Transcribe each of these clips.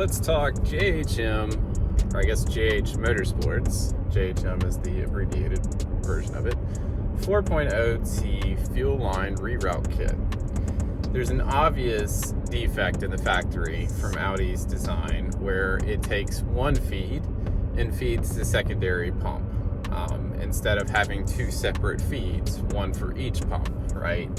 let's talk JHM, or I guess JH Motorsports. JHM is the abbreviated version of it. 4.0T fuel line reroute kit. There's an obvious defect in the factory from Audi's design where it takes one feed and feeds the secondary pump instead of having two separate feeds, one for each pump, right?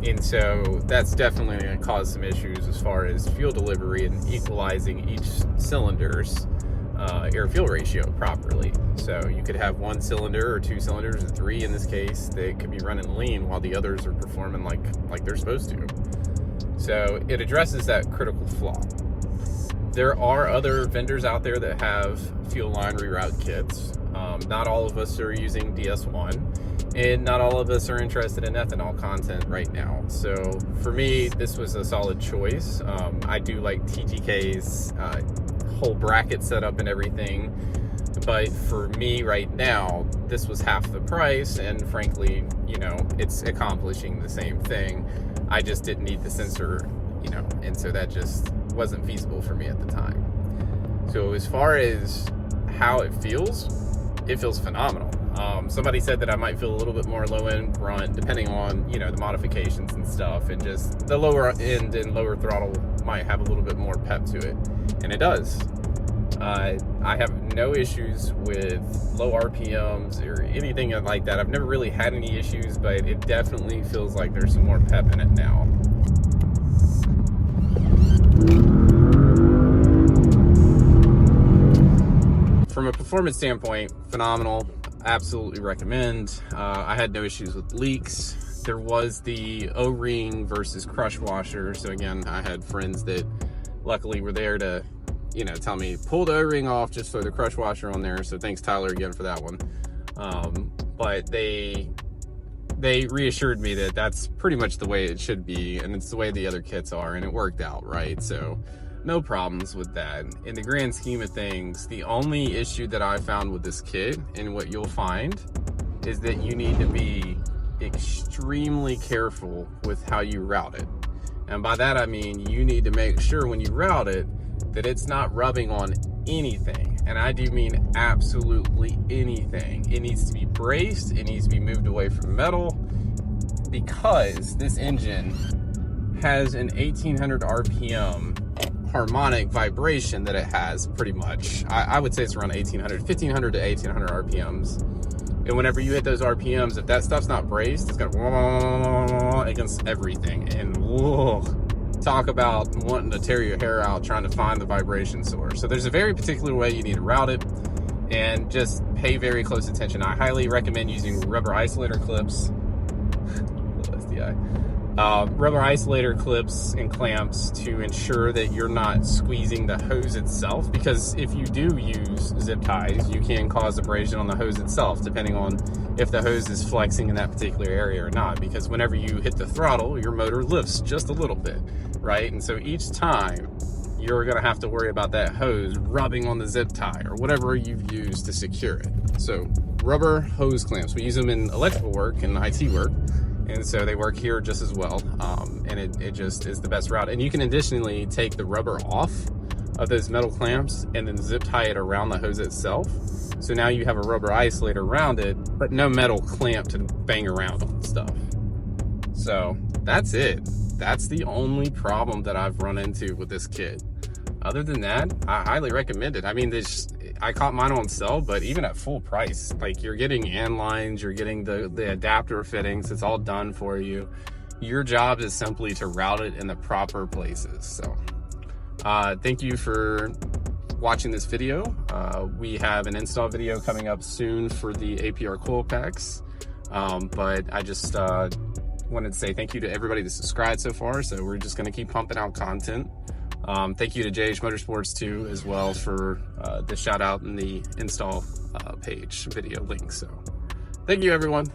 And so that's definitely going to cause some issues as far as fuel delivery and equalizing each cylinder's air-fuel ratio properly. So you could have one cylinder or two cylinders or three in this case that could be running lean while the others are performing like they're supposed to. So it addresses that critical flaw. There are other vendors out there that have fuel line reroute kits. Not all of us are using DS1, and not all of us are interested in ethanol content right now. So for me, this was a solid choice. I do like TGK's whole bracket setup and everything, but for me right now, this was half the price, and frankly, you know, it's accomplishing the same thing. I just didn't need the sensor, you know, and so that just wasn't feasible for me at the time. So as far as how it feels phenomenal. Somebody said that I might feel a little bit more low end brunt depending on, you know, the modifications and stuff, and just the lower end and lower throttle might have a little bit more pep to it, and it does. I have no issues with low RPMs or anything like that. I've never really had any issues, but it definitely feels like there's some more pep in it now. From a performance standpoint, phenomenal. Absolutely recommend. I had no issues with leaks. There was the O-ring versus crush washer. So again, I had friends that luckily were there to, you know, tell me pull the O-ring off, just throw the crush washer on there. So thanks Tyler again for that one. But they reassured me that that's pretty much the way it should be, and it's the way the other kits are, and it worked out, right? So no problems with that. In the grand scheme of things, the only issue that I found with this kit, and what you'll find, is that you need to be extremely careful with how you route it. And by that I mean you need to make sure when you route it that it's not rubbing on anything. And I do mean absolutely anything. It needs to be braced, it needs to be moved away from metal, because this engine has an 1800 RPM harmonic vibration that it has, pretty much. I would say it's around 1500 to 1800 RPMs. And whenever you hit those RPMs, if that stuff's not braced, it's gonna against everything. And whoa, talk about wanting to tear your hair out trying to find the vibration source. So there's a very particular way you need to route it, and just pay very close attention. I highly recommend using rubber isolator clips. Rubber isolator clips and clamps to ensure that you're not squeezing the hose itself, because if you do use zip ties, you can cause abrasion on the hose itself, depending on if the hose is flexing in that particular area or not, because whenever you hit the throttle, your motor lifts just a little bit, right? And so each time you're gonna have to worry about that hose rubbing on the zip tie or whatever you've used to secure it. So rubber hose clamps, we use them in electrical work and IT work, and so they work here just as well, and it just is the best route. And you can additionally take the rubber off of those metal clamps and then zip tie it around the hose itself. So now you have a rubber isolator around it, but no metal clamp to bang around on stuff. So that's it. That's the only problem that I've run into with this kit. Other than that, I highly recommend it. I mean, I caught mine on sale, but even at full price, like, you're getting AND lines, you're getting the adapter fittings, it's all done for you. Your job is simply to route it in the proper places. So thank you for watching this video. We have an install video coming up soon for the APR coil packs, but I just wanted to say thank you to everybody that subscribed so far. So we're just going to keep pumping out content. Thank you to JH Motorsports too, as well, for the shout out in the install page video link. So thank you, everyone.